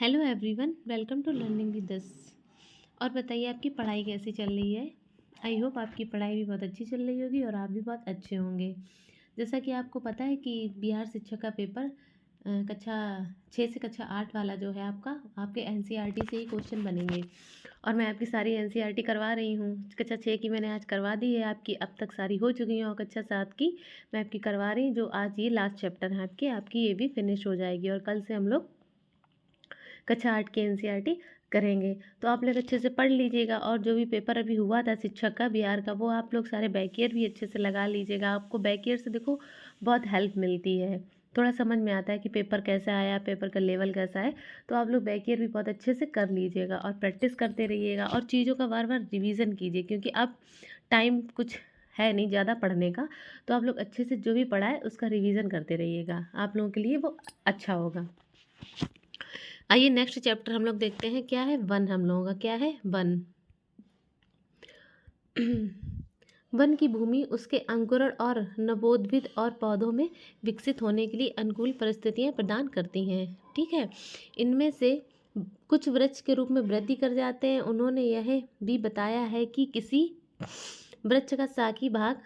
Hello everyone, welcome to learning with us. और बताइए आपकी पढ़ाई कैसी चल रही है। आई होप आपकी पढ़ाई भी बहुत अच्छी चल रही होगी और आप भी बहुत अच्छे होंगे। जैसा कि आपको पता है कि बिहार शिक्षक का पेपर कक्षा 6 से कक्षा 8 वाला जो है आपके एनसीईआरटी से ही क्वेश्चन बनेंगे। और मैं आपकी सारी एनसीईआरटी करवा रही हूँ। कक्षा 6 की मैंने आज करवा दी है आपकी, अब तक सारी हो चुकी हैं। और कक्षा 7 की मैं आपकी करवा रही हूँ, जो आज ये लास्ट चैप्टर है आपकी ये भी फिनिश हो जाएगी। और कल से हम लोग कक्षा 8 की एनसीईआरटी करेंगे। तो आप लोग अच्छे से पढ़ लीजिएगा। और जो भी पेपर अभी हुआ था शिक्षक का बिहार का, वो आप लोग सारे बैक ईयर भी अच्छे से लगा लीजिएगा। आपको बैक ईयर से देखो बहुत हेल्प मिलती है, थोड़ा समझ में आता है कि पेपर कैसा आया, पेपर का लेवल कैसा है। तो आप लोग बैक ईयर भी बहुत अच्छे से कर लीजिएगा और प्रैक्टिस करते रहिएगा और चीज़ों का बार बार रिवीजन कीजिए, क्योंकि अब टाइम कुछ है नहीं ज़्यादा पढ़ने का। तो आप लोग अच्छे से जो भी पढ़ा है उसका रिवीजन करते रहिएगा, आप लोगों के लिए वो अच्छा होगा। आइए नेक्स्ट चैप्टर हम लोग देखते हैं, क्या है वन। हम लोगों का क्या है वन। वन की भूमि उसके अंकुरण और नवोद्भिद और पौधों में विकसित होने के लिए अनुकूल परिस्थितियां प्रदान करती हैं। ठीक है, इनमें से कुछ वृक्ष के रूप में वृद्धि कर जाते हैं। उन्होंने यह भी बताया है कि किसी वृक्ष का शाखी भाग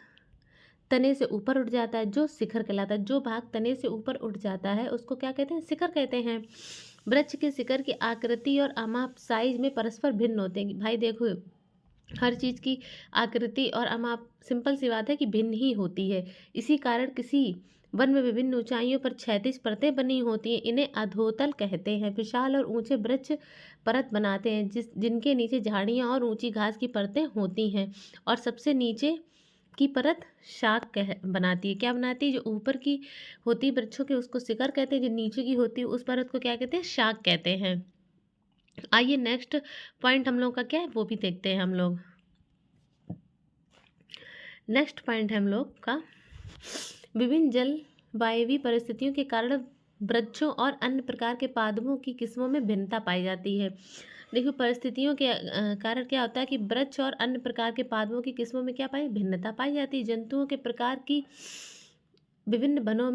तने से ऊपर उठ जाता है, जो शिखर कहलाता है। जो भाग तने से ऊपर उठ जाता है उसको क्या कहते हैं, शिखर कहते हैं। वृक्ष के शिखर की आकृति और अमाप साइज में परस्पर भिन्न होते हैं। भाई देखो, हर चीज़ की आकृति और अमाप सिंपल सी बात है कि भिन्न ही होती है। इसी कारण किसी वन में विभिन्न ऊंचाइयों पर क्षैतिज परतें बनी होती हैं। इन्हें अधोतल कहते हैं। विशाल और ऊंचे वृक्ष परत बनाते हैं जिनके नीचे झाड़ियाँ और ऊंची घास की परतें होती हैं। और सबसे नीचे की परत शाख बनाती है। क्या बनाती है, जो ऊपर की होती है वृक्षों के उसको शिखर कहते हैं, जो नीचे की होती है उस परत को क्या कहते हैं, शाख कहते हैं। आइए नेक्स्ट पॉइंट हम लोग का क्या है वो भी देखते हैं हम लोग। नेक्स्ट पॉइंट है हम लोग का, विभिन्न जलवायवीय परिस्थितियों के कारण वृक्षों और अन्य प्रकार के पादपों की किस्मों में भिन्नता पाई जाती है। देखो, परिस्थितियों के कारण क्या होता है कि वृक्ष और अन्य प्रकार के पादपों की किस्मों में क्या भिन्नता पाई जाती है। जंतुओं के प्रकार की विभिन्न वनों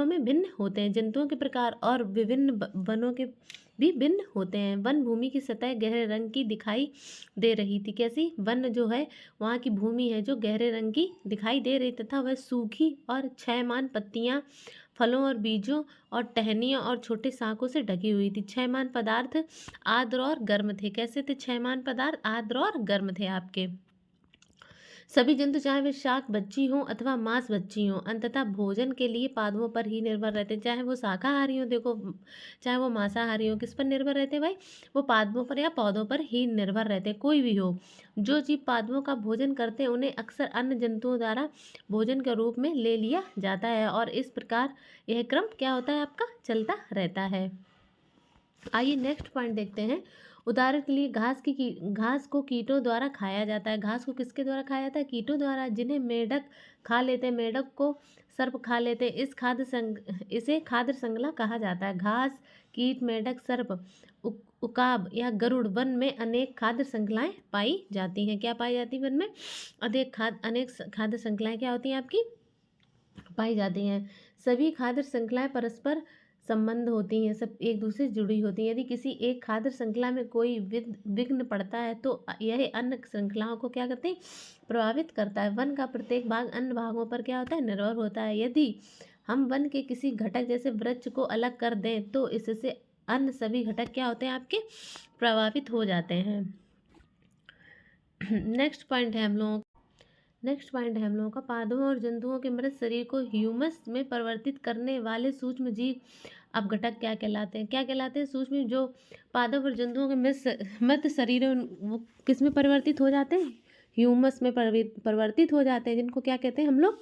में भिन्न होते हैं। जंतुओं के प्रकार और विभिन्न वनों के भी भिन्न होते हैं। वन भूमि की सतह गहरे रंग की दिखाई दे रही थी। कैसी, वन जो है वहाँ की भूमि है जो गहरे रंग की दिखाई दे रही, तथा वह सूखी और क्षयमान पत्तियाँ, फलों और बीजों और टहनियों और छोटे शाखों से ढकी हुई थी। क्षयमान पदार्थ आर्द्र और गर्म थे। कैसे थे क्षयमान पदार्थ, आर्द्र और गर्म थे आपके। सभी जंतु, चाहे वे शाक बच्ची हों अथवा मांस बच्ची हों, अंततः भोजन के लिए पादपों पर ही निर्भर रहते हैं। चाहे वो शाकाहारी हो, देखो, चाहे वो मांसाहारी हो, किस पर निर्भर रहते हैं भाई, वो पादपों पर या पौधों पर ही निर्भर रहते हैं। कोई भी हो, जो जीव पादपों का भोजन करते हैं उन्हें अक्सर अन्य जंतुओं द्वारा भोजन के रूप में ले लिया जाता है। और इस प्रकार यह क्रम क्या होता है आपका, चलता रहता है। आइए नेक्स्ट पॉइंट देखते हैं। उदाहरण के लिए घास को कीटों द्वारा खाया जाता है। घास को किसके द्वारा खाया जाता है, कीटों द्वारा, जिन्हें मेढक खा लेते हैं। मेढक को सर्प खा लेते हैं। इसे खाद्य श्रृंखला कहा जाता है। घास, कीट, मेढक, सर्प, उकाब या गरुड़, वन में अनेक खाद्य श्रृंखलाएं पाई जाती हैं। क्या पाई जाती है वन में, अनेक खाद्य श्रृंखलाएं क्या होती हैं आपकी, पाई जाती हैं। सभी खाद्य श्रृंखलाएं परस्पर संबंध होती हैं, सब एक दूसरे से जुड़ी होती हैं। यदि किसी एक खाद्य श्रृंखला में कोई विघ्न पड़ता है तो यह अन्य श्रृंखलाओं को क्या करते हैं, प्रभावित करता है। वन का प्रत्येक भाग अन्य भागों पर क्या होता है, निर्भर होता है। यदि हम वन के किसी घटक जैसे वृक्ष को अलग कर दें तो इससे अन्य सभी घटक क्या होते हैं आपके, प्रभावित हो जाते हैं। नेक्स्ट पॉइंट है हम लोगों का, पादपों और जंतुओं के मृत शरीर को ह्यूमस में परिवर्तित करने वाले सूक्ष्म जीव अपघटक क्या कहलाते हैं। क्या कहलाते हैं, सूक्ष्म, जो पादप और जंतुओं के मृत शरीर है वो किस में परिवर्तित हो जाते हैं, ह्यूमस में परिवर्तित हो जाते हैं, जिनको क्या कहते हैं हम लोग,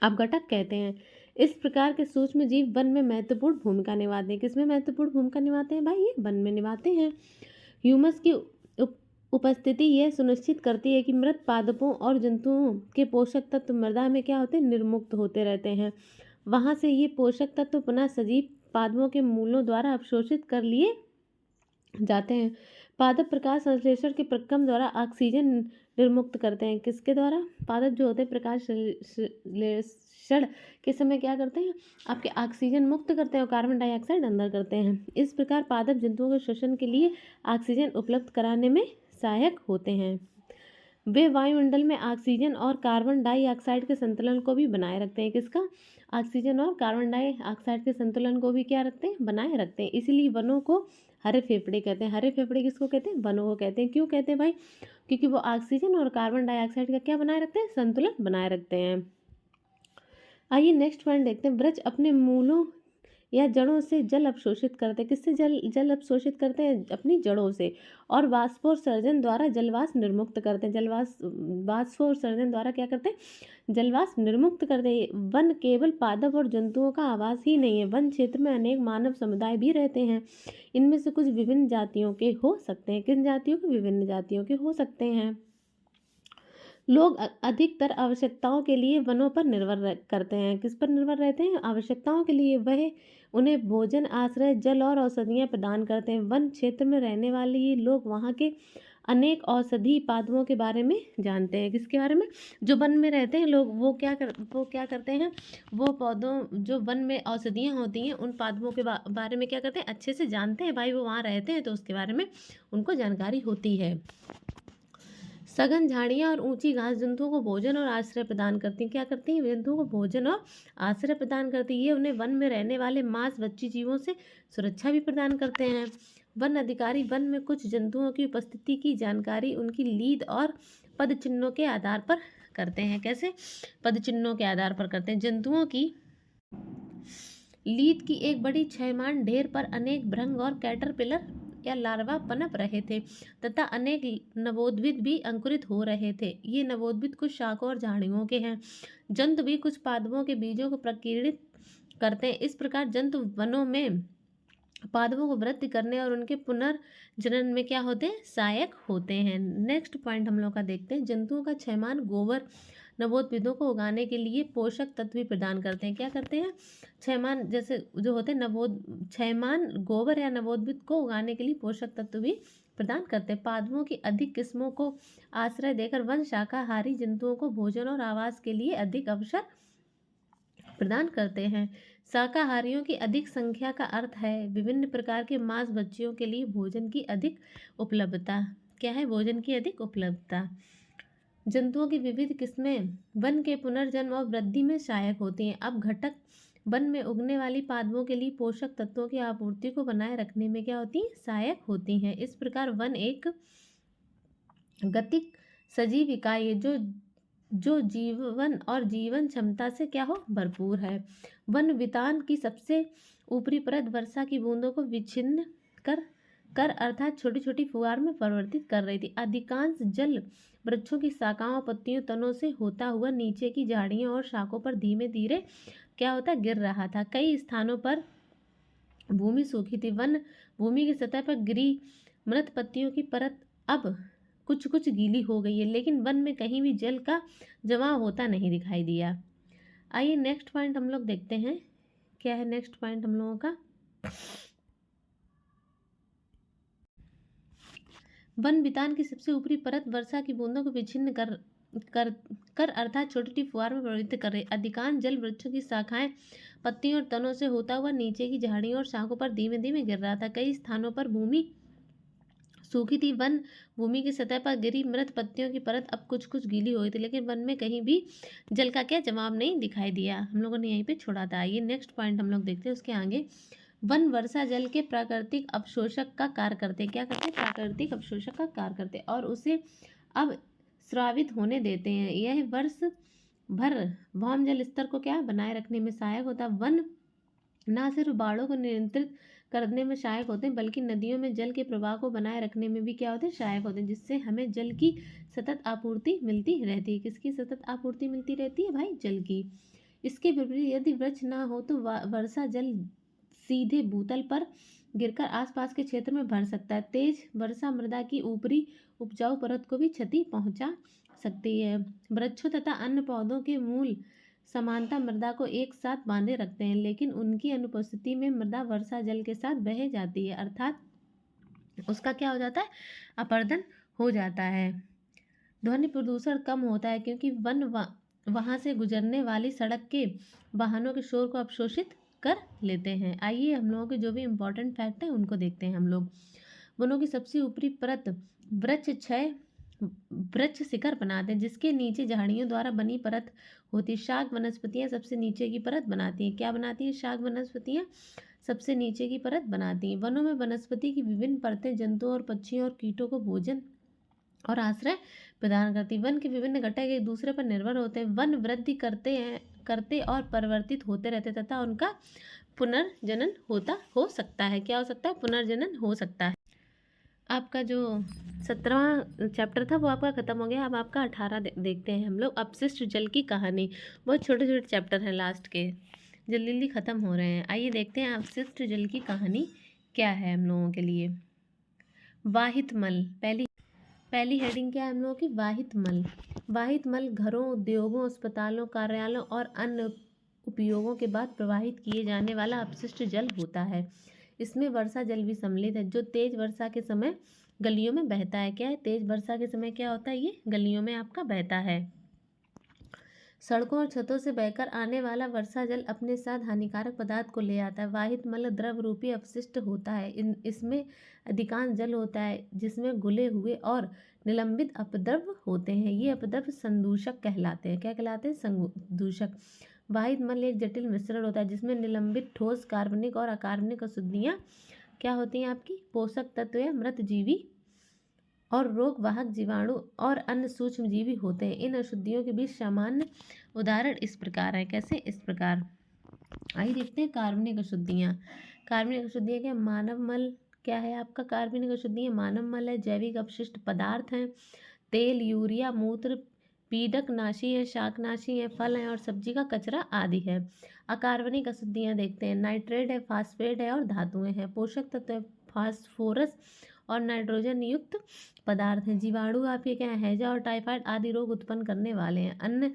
अपघटक कहते हैं। इस प्रकार के सूक्ष्म जीव वन में महत्वपूर्ण भूमिका निभाते हैं। किसमें महत्वपूर्ण भूमिका निभाते हैं भाई, ये वन में निभाते हैं। ह्यूमस की उपस्थिति यह सुनिश्चित करती है कि मृत पादपों और जंतुओं के पोषक तत्व मृदा में क्या होते हैं, निर्मुक्त होते रहते हैं। वहां से ये पोषक तत्व पुनः सजीव पादपों के मूलों द्वारा अवशोषित कर लिए जाते हैं। पादप प्रकाश संश्लेषण के प्रक्रम द्वारा ऑक्सीजन निर्मुक्त करते हैं। किसके द्वारा? पादप जो होते हैं प्रकाश संश्लेषण के समय क्या करते हैं? आपके ऑक्सीजन मुक्त करते हैं और कार्बन डाइऑक्साइड अंदर करते हैं। इस प्रकार पादप जंतुओं के श्वसन के लिए ऑक्सीजन उपलब्ध कराने में सहायक होते हैं। वे वायुमंडल में ऑक्सीजन और कार्बन डाइऑक्साइड के संतुलन को भी बनाए रखते हैं। किसका? ऑक्सीजन और कार्बन डाइऑक्साइड के संतुलन को भी क्या रखते हैं? बनाए रखते हैं। इसीलिए वनों को हरे फेफड़े कहते हैं। हरे फेफड़े किसको कहते हैं? वनों को कहते हैं। क्यों कहते हैं भाई? क्योंकि वो ऑक्सीजन और कार्बन डाइऑक्साइड का क्या बनाए रखते हैं? संतुलन बनाए रखते हैं। आइए नेक्स्ट पॉइंट देखते हैं। वृक्ष अपने मूलों या जड़ों से जल अवशोषित करते हैं। किससे जल अवशोषित करते हैं? अपनी जड़ों से। और वाष्पोत्सर्जन द्वारा जलवाष्प निर्मुक्त करते हैं। वाष्पोत्सर्जन द्वारा क्या करते हैं? जलवाष्प निर्मुक्त करते हैं। वन केवल पादप और जंतुओं का आवास ही नहीं है, वन क्षेत्र में अनेक मानव समुदाय भी रहते हैं। इनमें से कुछ विभिन्न जातियों के हो सकते हैं। किन जातियों के? विभिन्न जातियों के हो सकते हैं। लोग अधिकतर आवश्यकताओं के लिए वनों पर निर्भर करते हैं। किस पर निर्भर रहते हैं? आवश्यकताओं के लिए। वह उन्हें भोजन, आश्रय, जल और औषधियाँ प्रदान करते हैं। वन क्षेत्र में रहने वाले ये लोग वहाँ के अनेक औषधि पादपों के बारे में जानते हैं। किसके बारे में? जो वन में रहते हैं लोग वो क्या करते हैं? वो पौधों, जो वन में औषधियाँ होती हैं उन पादपों के बारे में क्या करते हैं? अच्छे से जानते हैं। भाई वो वहाँ रहते हैं तो उसके बारे में उनको जानकारी होती है। सघन झाड़ियाँ और ऊंची घास जंतुओं को भोजन और आश्रय प्रदान करती हैं। क्या करती हैं? जंतुओं को भोजन और आश्रय प्रदान करती है। ये उन्हें वन में रहने वाले मांसभक्षी जीवों से सुरक्षा भी प्रदान करते हैं। वन अधिकारी वन में कुछ जंतुओं की उपस्थिति की जानकारी उनकी लीद और पदचिन्हों के आधार पर करते हैं। कैसे? पदचिन्हों के आधार पर करते हैं। जंतुओं की लीद की एक बड़ी क्षयमान ढेर पर अनेक भृंग और कैटरपिलर या लार्वा पनप रहे थे तथा अनेक नवोद्भिद भी अंकुरित हो रहे थे। ये नवोद्भिद कुछ शाखों और झाड़ियों के हैं। जंतु भी कुछ पादपों के बीजों को प्रकीर्णित करते हैं। इस प्रकार जंतु वनों में पादपों को वृद्धि करने और उनके पुनर्जनन में क्या होते हैं? सहायक होते हैं। नेक्स्ट पॉइंट हम लोग का देखते हैं। जंतुओं का क्षयमान गोबर नवोद्भिदों को उगाने के लिए पोषक तत्व भी प्रदान करते हैं। क्या करते हैं? क्षयमान जैसे जो होते हैं क्षयमान गोबर या नवोद्भिद को उगाने के लिए पोषक तत्व भी प्रदान करते हैं। पादपों की अधिक किस्मों को आश्रय देकर वन शाकाहारी जंतुओं को भोजन और आवास के लिए अधिक अवसर प्रदान करते हैं। शाकाहारियों की अधिक संख्या का अर्थ है विभिन्न प्रकार के मांस भक्षियों के लिए भोजन की अधिक उपलब्धता। क्या है? भोजन की अधिक उपलब्धता। जंतुओं की विविध किस्में वन के पुनर्जन्म और वृद्धि में सहायक होती हैं। अब घटक वन में उगने वाली पादपों के लिए पोषक तत्वों की आपूर्ति को बनाए रखने में क्या होती हैं? सहायक होती हैं। इस प्रकार वन एक गतिक सजीव इकाई है जो जीवन और जीवन क्षमता से क्या हो? भरपूर है। वन वितान की सबसे ऊपरी परत वर्षा की बूंदों को विच्छिन्न कर अर्थात छोटी छोटी फुहार में परिवर्तित कर रही थी। अधिकांश जल वृक्षों की शाखाओं, पत्तियों, तनों से होता हुआ नीचे की झाड़ियों और शाखों पर धीमे धीरे क्या होता? गिर रहा था। कई स्थानों पर भूमि सूखी थी। वन भूमि की सतह पर गिरी मृत पत्तियों की परत अब कुछ गीली हो गई है, लेकिन वन में कहीं भी जल का जमाव होता नहीं दिखाई दिया। आइए नेक्स्ट पॉइंट हम लोग देखते हैं। क्या है नेक्स्ट पॉइंट हम लोगों का? वन वितान की सबसे ऊपरी परत वर्षा की बूंदों को विच्छिन्न कर अर्थात छोटी छोटी फुहार में परिवर्तित कर रही। अधिकांश जल वृक्षों की शाखाएं, पत्तियों और तनों से होता हुआ नीचे की झाड़ियों और शाखों पर धीमे धीमे गिर रहा था। कई स्थानों पर भूमि सूखी थी। वन भूमि की सतह पर गिरी मृत पत्तियों की परत अब कुछ गीली हो गई थी, लेकिन वन में कहीं भी जल का क्या जमाव नहीं दिखाई दिया। हम लोगों ने यहीं पे छोड़ा था। ये नेक्स्ट पॉइंट हम लोग देखते हैं उसके आगे। वन वर्षा जल के प्राकृतिक अवशोषक का कार्य करते हैं। क्या करते हैं? प्राकृतिक अवशोषक का कार्य करते हैं और उसे अब स्रावित होने देते हैं। यह वर्ष भर भौम जल स्तर को क्या बनाए रखने में सहायक होता है। वन न सिर्फ बाढ़ों को नियंत्रित करने में सहायक होते हैं बल्कि नदियों में जल के प्रवाह को बनाए रखने में भी क्या होते हैं? सहायक होते हैं, जिससे हमें जल की सतत आपूर्ति मिलती रहती है। किसकी सतत आपूर्ति मिलती रहती है? भाई जल की। इसके विपरीत यदि वृक्ष ना हो तो वर्षा जल सीधे भूतल पर गिरकर आसपास के क्षेत्र में भर सकता है। तेज वर्षा मृदा की ऊपरी उपजाऊ परत को भी क्षति पहुंचा सकती है। वृक्षों तथा अन्य पौधों के मूल समानता मृदा को एक साथ बांधे रखते हैं, लेकिन उनकी अनुपस्थिति में मृदा वर्षा जल के साथ बह जाती है, अर्थात उसका क्या हो जाता है, अपरदन हो जाता है। ध्वनि प्रदूषण कम होता है क्योंकि वहाँ से गुजरने वाली सड़क के वाहनों के शोर को अवशोषित कर लेते हैं। आइए हम लोगों के जो भी इम्पोर्टेंट फैक्ट हैं उनको देखते हैं हम लोग। वनों की सबसे ऊपरी परत वृक्ष शिखर बनाते हैं, जिसके नीचे झाड़ियों द्वारा बनी परत होती है। शाक वनस्पतियां सबसे नीचे की परत बनाती हैं। क्या बनाती हैं? शाक वनस्पतियां सबसे नीचे की परत बनाती हैं। वनों में वनस्पति की विभिन्न परतें जंतुओं और पक्षियों और कीटों को भोजन और आश्रय प्रदान करती। वन के विभिन्न घटक एक दूसरे पर निर्भर होते हैं। वन वृद्धि करते और परिवर्तित होते रहते तथा उनका पुनर्जनन हो सकता है। क्या हो सकता है? पुनर्जनन हो सकता है। आपका जो 17वां चैप्टर था वो आपका खत्म हो गया। अब आपका 18 देखते हैं हम लोग, अपशिष्ट जल की कहानी। बहुत छोटे छोटे चैप्टर हैं लास्ट के, जल्दी जल्दी खत्म हो रहे हैं। आइए देखते हैं अपशिष्ट जल की कहानी क्या है हम लोगों के लिए। वाहित मल, पहली हेडिंग क्या है हम लोगों की? वाहित मल। वाहित मल घरों, उद्योगों, अस्पतालों, कार्यालयों और अन्य उपयोगों के बाद प्रवाहित किए जाने वाला अपशिष्ट जल होता है। इसमें वर्षा जल भी सम्मिलित है, जो तेज वर्षा के समय गलियों में बहता है। क्या है? तेज वर्षा के समय क्या होता है? ये गलियों में आपका बहता है। सड़कों और छतों से बहकर आने वाला वर्षा जल अपने साथ हानिकारक पदार्थ को ले आता है। वाहित मल द्रव रूपी अपशिष्ट होता है। इसमें अधिकांश जल होता है जिसमें घुले हुए और निलंबित अपद्रव होते हैं। ये अपद्रव संदूषक कहलाते हैं। क्या कहलाते हैं? संदूषक। वाहित मल एक जटिल मिश्रण होता है जिसमें निलंबित ठोस, कार्बनिक और अकार्बनिक अशुद्धियाँ क्या होती हैं आपकी? पोषक तत्व या मृत जीवी और रोगवाहक जीवाणु और अन्य सूक्ष्म जीवी होते हैं। इन अशुद्धियों के बीच सामान्य उदाहरण इस प्रकार है। कैसे? इस प्रकार। आइए देखते हैं कार्बनिक अशुद्धियाँ। कार्बनिक अशुद्धियाँ क्या? मानव मल क्या है आपका? कार्बनिक अशुद्धियाँ मानव मल है, जैविक अपशिष्ट पदार्थ हैं, तेल, यूरिया, मूत्र, पीडकनाशी है, शाकनाशी है, फल हैं और सब्जी का कचरा आदि है। अकार्बनिक अशुद्धियाँ देखते हैं। नाइट्रेट है, फास्फेट है और धातुएं हैं। पोषक तत्व है, फास्फोरस और नाइट्रोजन युक्त पदार्थ हैं। जीवाणु आपके क्या है? हैजा और टाइफाइड आदि रोग उत्पन्न करने वाले हैं। अन्य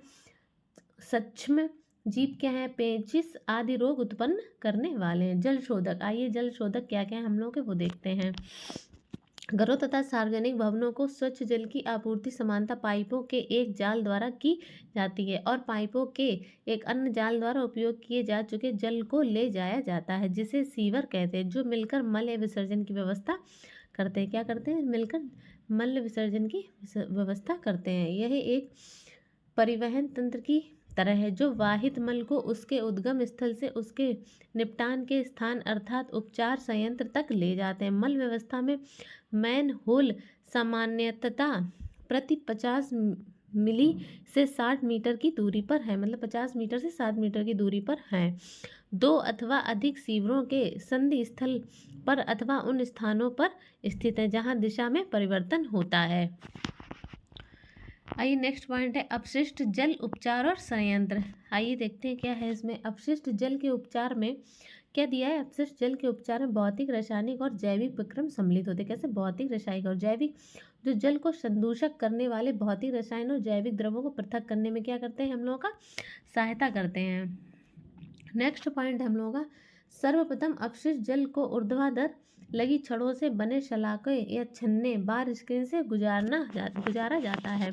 सूक्ष्म जीव क्या है? पेचिश आदि रोग उत्पन्न करने वाले हैं। जल शोधक। आइए जल शोधक क्या क्या है हम लोग के वो देखते हैं। घरों तथा सार्वजनिक भवनों को स्वच्छ जल की आपूर्ति समानता पाइपों के एक जाल द्वारा की जाती है और पाइपों के एक अन्य जाल द्वारा उपयोग किए जा चुके जल को ले जाया जाता है, जिसे सीवर कहते हैं, जो मिलकर मल विसर्जन की व्यवस्था करते हैं। क्या करते हैं? मिलकर मल विसर्जन की व्यवस्था करते हैं। यह एक परिवहन तंत्र की तरह है जो वाहित मल को उसके उद्गम स्थल से उसके निपटान के स्थान अर्थात उपचार संयंत्र तक ले जाते हैं। मल व्यवस्था में मैन होल सामान्यतः प्रति 50 मिली से 60 मीटर की दूरी पर है। मतलब 50 मीटर से 60 मीटर की दूरी पर है। 2 अथवा अधिक सीवरों के संधि स्थल पर अथवा उन स्थानों पर स्थित है जहां दिशा में परिवर्तन होता है। आइए नेक्स्ट पॉइंट है अपशिष्ट जल उपचार और संयंत्र। आइए देखते हैं क्या है इसमें। अपशिष्ट जल के उपचार में क्या दिया है? अपशिष्ट जल के उपचार में भौतिक, रासायनिक और जैविक विक्रम सम्मिलित होते हैं। कैसे? भौतिक, रासायनिक और जैविक। जो जल को संदूषक करने वाले भौतिक, रासायनिक और जैविक द्रव्यों को पृथक करने में क्या करते हैं? हम लोगों का सहायता करते हैं। नेक्स्ट पॉइंट हम लोगों का, सर्वप्रथम अपशिष्ट जल को ऊर्ध्वाधर लगी छड़ों से बने शलाके या छन्ने बार स्क्रीन से गुजारा जाता है।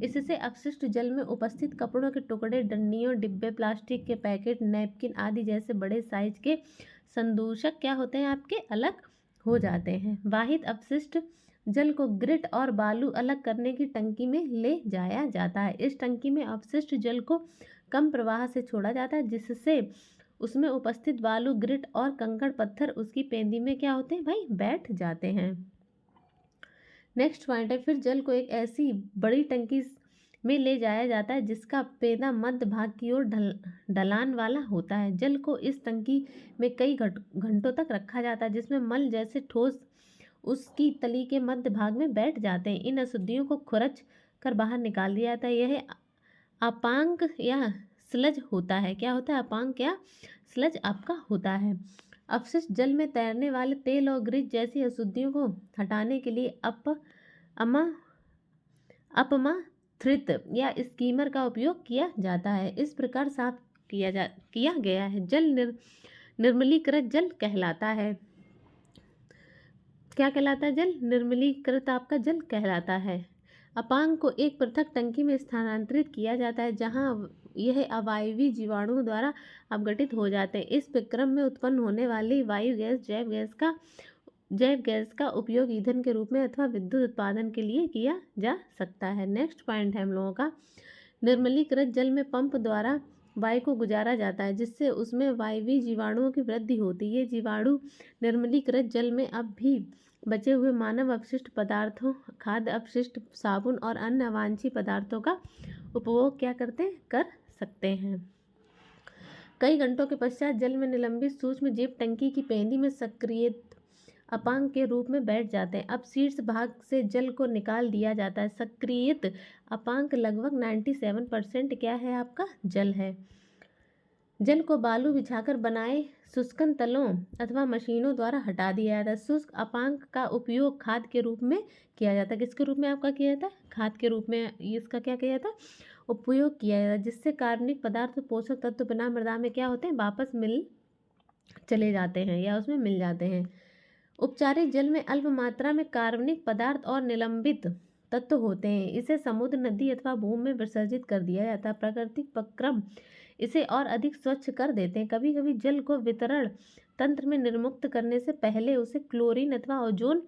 इससे अपशिष्ट जल में उपस्थित कपड़ों के टुकड़े, डंडियों, डिब्बे, प्लास्टिक के पैकेट, नैपकिन आदि जैसे बड़े साइज के संदूषक क्या होते हैं आपके? अलग हो जाते हैं। वाहित अपशिष्ट जल को ग्रिट और बालू अलग करने की टंकी में ले जाया जाता है। इस टंकी में अपशिष्ट जल को कम प्रवाह से छोड़ा जाता है, जिससे उसमें उपस्थित बालू, ग्रिट और कंकड़ पत्थर उसकी पेंदी में क्या होते हैं भाई? बैठ जाते हैं। नेक्स्ट पॉइंट है, फिर जल को एक ऐसी बड़ी टंकी में ले जाया जाता है जिसका पेंदा मध्य भाग की ओर ढलान वाला होता है। जल को इस टंकी में कई घंटों तक रखा जाता है, जिसमें मल जैसे ठोस उसकी तली के मध्य भाग में बैठ जाते हैं। इन अशुद्धियों को खुरच कर बाहर निकाल दिया जाता है। यह अपांक या स्लज होता है। क्या होता है? अपांक या स्लज आपका होता है। अपशिष्ट जल में तैरने वाले तेल और ग्रीस जैसी अशुद्धियों को हटाने के लिए अपमात्रित या स्कीमर का उपयोग किया जाता है। इस प्रकार साफ किया गया है जल निर्मलीकृत जल कहलाता है। क्या कहलाता है जल? निर्मलीकृत आपका जल कहलाता है। अपांग को एक पृथक टंकी में स्थानांतरित किया जाता है जहां यह अवायवीय जीवाणुओं द्वारा अपघटित हो जाते हैं। इस प्रक्रम में उत्पन्न होने वाली वायु गैस जैव गैस का उपयोग ईंधन के रूप में अथवा विद्युत उत्पादन के लिए किया जा सकता है। नेक्स्ट पॉइंट है हम लोगों का, निर्मलीकृत जल में पंप द्वारा वायु को गुजारा जाता है जिससे उसमें वायवीय जीवाणुओं की वृद्धि होती है। ये जीवाणु निर्मलीकृत जल में अब भी बचे हुए मानव अपशिष्ट पदार्थों, खाद्य अपशिष्ट, साबुन और अन्य अवांछनीय पदार्थों का उपभोग क्या करते हैं? कर सकते हैं। कई घंटों के पश्चात जल में निलंबित सूक्ष्म जीव टंकी की पेंदी में सक्रियत अपांग के रूप में बैठ जाते हैं। अब शीर्ष भाग से जल को निकाल दिया जाता है। सक्रियत अपांग लगभग 97% क्या है? आपका जल है। जल को बालू बिछाकर बनाए शुष्कन तलों अथवा मशीनों द्वारा हटा दिया जाता है। शुष्क अपांग का उपयोग खाद के रूप में किया जाता है। किसके रूप में आपका किया जाता है? खाद के रूप में इसका क्या किया जाता है? उपयोग किया जाता है, जिससे कार्बनिक पदार्थ, पोषक तत्व बिना मृदा में क्या होते हैं? वापस मिल चले जाते हैं या उसमें मिल जाते हैं। उपचारित जल में अल्प मात्रा में कार्बनिक पदार्थ और निलंबित तत्व होते हैं। इसे समुद्र, नदी अथवा भूमि में विसर्जित कर दिया जाता है। प्राकृतिक प्रक्रम इसे और अधिक स्वच्छ कर देते हैं। कभी कभी जल को वितरण तंत्र में निर्मुक्त करने से पहले उसे क्लोरीन अथवा ओजोन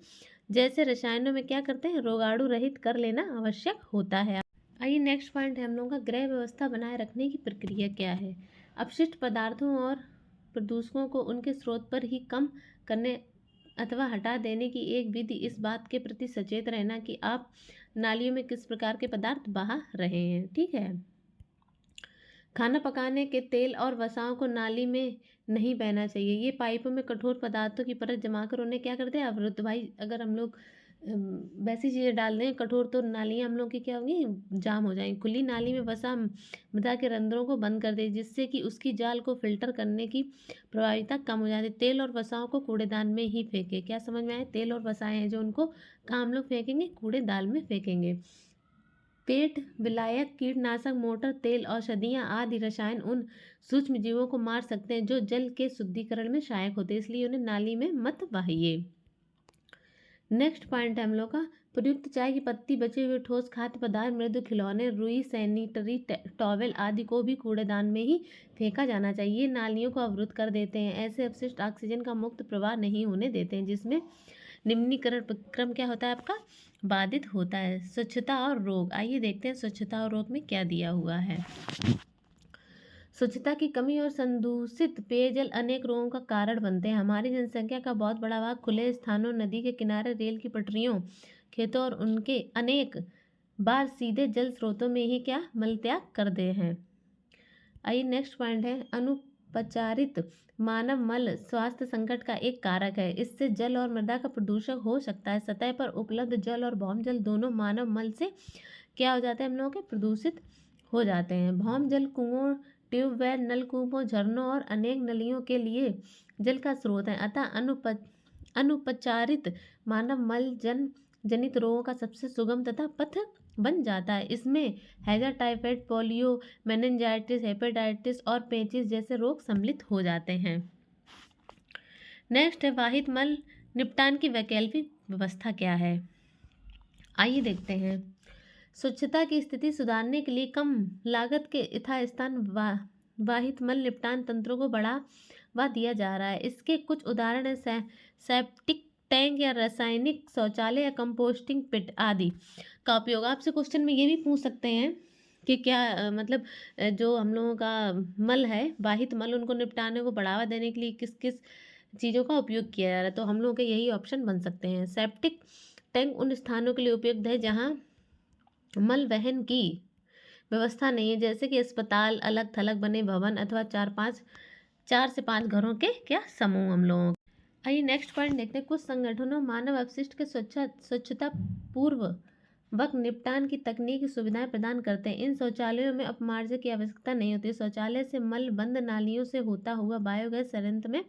जैसे रसायनों में क्या करते हैं? रोगाणु रहित कर लेना आवश्यक होता है। आइए नेक्स्ट पॉइंट है हम लोगों का, गृह व्यवस्था बनाए रखने की प्रक्रिया क्या है? अपशिष्ट पदार्थों और प्रदूषकों को उनके स्रोत पर ही कम करने अथवा हटा देने की एक विधि इस बात के प्रति सचेत रहना कि आप नालियों में किस प्रकार के पदार्थ बहा रहे हैं। ठीक है। खाना पकाने के तेल और वसाओं को नाली में नहीं बहना चाहिए। ये पाइपों में कठोर पदार्थों की परत जमा कर उन्हें क्या करते हैं? अवरुद्ध। भाई अगर हम लोग वैसी चीज़ें डाल दें कठोर तो नालियाँ हम लोग की क्या होंगी? जाम हो जाएंगी। खुली नाली में वसा मृदा के रंध्रों को बंद कर दे जिससे कि उसकी जाल को फिल्टर करने की प्रभाविता कम हो जाती है। तेल और वसाओं को कूड़ेदान में ही फेंके। क्या समझ में आए? तेल और वसाएं हैं जो उनको कहाँ हम लोग फेंकेंगे? कूड़ेदान में फेंकेंगे। पेट विलायक, कीटनाशक, मोटर तेल, औषधियाँ आदि रसायन उन सूक्ष्म जीवों को मार सकते हैं जो जल के शुद्धिकरण में सहायक होते हैं, इसलिए उन्हें नाली में मत बहाइए। नेक्स्ट पॉइंट है हम लोग का, प्रयुक्त चाय की पत्ती, बचे हुए ठोस खाद्य पदार्थ, मृदु खिलौने, रुई, सैनिटरी टॉवेल आदि को भी कूड़ेदान में ही फेंका जाना चाहिए। ये नालियों को अवरुद्ध कर देते हैं। ऐसे अपशिष्ट ऑक्सीजन का मुक्त प्रवाह नहीं होने देते हैं जिसमें निम्नीकरण क्रम क्या होता है आपका? बाधित होता है। स्वच्छता और रोग। आइए देखते हैं स्वच्छता और रोग में क्या दिया हुआ है। स्वच्छता की कमी और संदूषित पेयजल अनेक रोगों का कारण बनते हैं। हमारी जनसंख्या का बहुत बड़ा भाग खुले स्थानों, नदी के किनारे, रेल की पटरियों, खेतों और उनके अनेक बार सीधे जल स्रोतों में ही क्या मलत्याग कर दे हैं। आइए नेक्स्ट पॉइंट है, अनुपचारित मानव मल स्वास्थ्य संकट का एक कारक है। इससे जल और मृदा का प्रदूषण हो सकता है। सतह पर उपलब्ध जल और भौम जल दोनों मानव मल से क्या हो जाते हैं? हम लोगों के प्रदूषित हो जाते हैं। भौम जल कुओं, ट्यूबवेल, नलकूपों, झरनों और अनेक नलियों के लिए जल का स्रोत है। अतः अनुपचारित मानव मल जनित रोगों का सबसे सुगम तथा पथ बन जाता है। इसमें हैजा, टाइफाइड, पोलियो, मेनिंजाइटिस, हेपेटाइटिस और पेचिस जैसे रोग सम्मिलित हो जाते हैं। नेक्स्ट है, वाहित मल निपटान की वैकल्पिक व्यवस्था क्या है? आइए देखते हैं। स्वच्छता की स्थिति सुधारने के लिए कम लागत के यथास्थान वाहित मल निपटान तंत्रों को बढ़ावा दिया जा रहा है। इसके कुछ उदाहरण हैं सेप्टिक टैंक या रासायनिक शौचालय या कंपोस्टिंग पिट आदि का उपयोग। आपसे क्वेश्चन में ये भी पूछ सकते हैं कि क्या मतलब जो हम लोगों का मल है, वाहित मल, उनको निपटाने को बढ़ावा देने के लिए किस किस चीज़ों का उपयोग किया जा रहा है, तो हम लोगों के यही ऑप्शन बन सकते हैं। सेप्टिक टैंक उन स्थानों के लिए उपयुक्त है जहाँ मल वहन की व्यवस्था नहीं है, जैसे कि अस्पताल, अलग थलग बने भवन अथवा 4 से 5 घरों के क्या समूह हम लोगों। आइए नेक्स्ट पॉइंट देखते हैं। कुछ संगठनों मानव अपशिष्ट के स्वच्छता पूर्वक निपटान की तकनीकी सुविधाएं प्रदान करते हैं। इन शौचालयों में अपमार्जन की आवश्यकता नहीं होती। शौचालय से मल बंद नालियों से होता हुआ बायोगैस संयंत्र में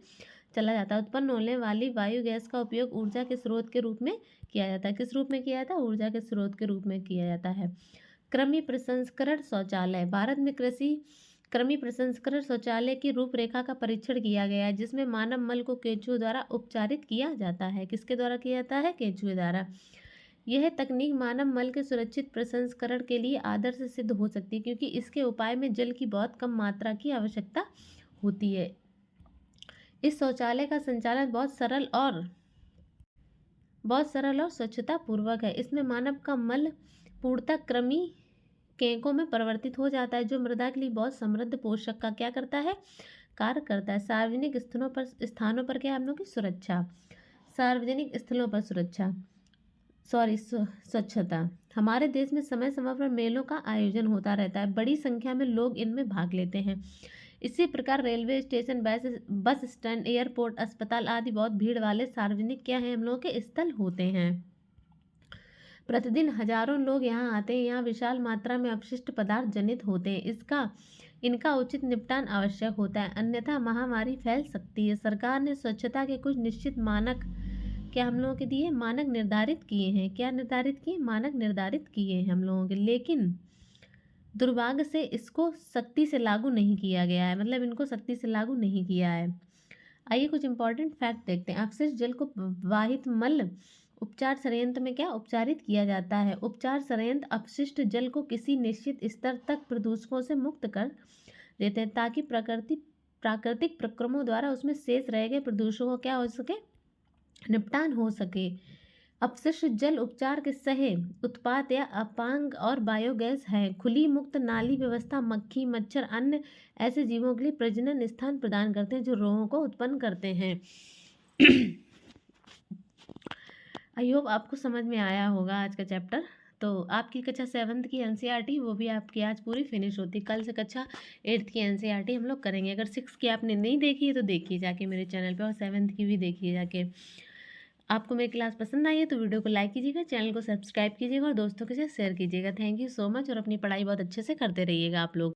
चला जाता है। उत्पन्न होने वाली वायु गैस का उपयोग ऊर्जा के स्रोत के रूप में किया जाता है। किस रूप में किया जाता है? ऊर्जा के स्रोत के रूप में किया जाता है। कृमि प्रसंस्करण शौचालय। भारत में कृषि कृमि प्रसंस्करण शौचालय की रूपरेखा का परीक्षण किया गया है, जिसमें मानव मल को केंचुओं द्वारा उपचारित किया जाता है। किसके द्वारा किया जाता है? केंचुए द्वारा। यह तकनीक मानव मल के सुरक्षित प्रसंस्करण के लिए आदर्श सिद्ध हो सकती है, क्योंकि इसके उपाय में जल की बहुत कम मात्रा की आवश्यकता होती है। इस शौचालय का संचालन बहुत सरल और स्वच्छता पूर्वक है। इसमें मानव का मल पूर्णतः कृमि केंकों में परिवर्तित हो जाता है, जो मृदा के लिए बहुत समृद्ध पोषक का क्या करता है? कार्य करता है। सार्वजनिक स्थानों पर क्या? हम लोग की सुरक्षा। सार्वजनिक स्थलों पर स्वच्छता। हमारे देश में समय समय पर मेलों का आयोजन होता रहता है, बड़ी संख्या में लोग इनमें भाग लेते हैं। इसी प्रकार railway station, bus stand, airport, अस्पताल आदि बहुत भीड़ वाले सार्वजनिक क्या हैं? हम लोगों के स्थल होते हैं। प्रतिदिन हजारों लोग यहाँ आते हैं। यहाँ विशाल मात्रा में अपशिष्ट पदार्थ जनित होते हैं। इनका उचित निपटान आवश्यक होता है, अन्यथा महामारी फैल सकती है। सरकार ने स्वच्छता के कुछ निश्चित मानक क्या हम लोगों के दिए? मानक निर्धारित किए हैं। क्या निर्धारित किए? मानक निर्धारित किए हैं हम लोगों के, लेकिन दुर्भाग्य से इसको सख्ती से लागू नहीं किया गया है। मतलब इनको सख्ती से लागू नहीं किया है। आइए कुछ इंपॉर्टेंट फैक्ट देखते हैं। अपशिष्ट जल को वाहित मल उपचार संयंत्र में क्या उपचारित किया जाता है? उपचार संयंत्र अपशिष्ट जल को किसी निश्चित स्तर तक प्रदूषकों से मुक्त कर देते हैं, ताकि प्राकृतिक प्रक्रमों द्वारा उसमें शेष रह गए प्रदूषकों को क्या हो सके? निपटान हो सके। अपशिष्ट जल उपचार के सहे उत्पाद या अपांग और बायोगैस है। खुली मुक्त नाली व्यवस्था मक्खी, मच्छर, अन्य ऐसे जीवों के लिए प्रजनन स्थान प्रदान करते हैं, जो रोगों को उत्पन्न करते हैं। आई होप आपको समझ में आया होगा आज का चैप्टर। तो आपकी कक्षा 7th की एनसीईआरटी वो भी आपकी आज पूरी फिनिश होती। कल से कक्षा 8th की एनसीईआरटी हम लोग करेंगे। अगर 6 की आपने नहीं देखी है तो देखिए जाके मेरे चैनल पे, और 7th की भी देखिए जाके। आपको मेरी क्लास पसंद आई है तो वीडियो को लाइक कीजिएगा, चैनल को सब्सक्राइब कीजिएगा और दोस्तों के साथ शेयर कीजिएगा। Thank you so much. और अपनी पढ़ाई बहुत अच्छे से करते रहिएगा आप लोग।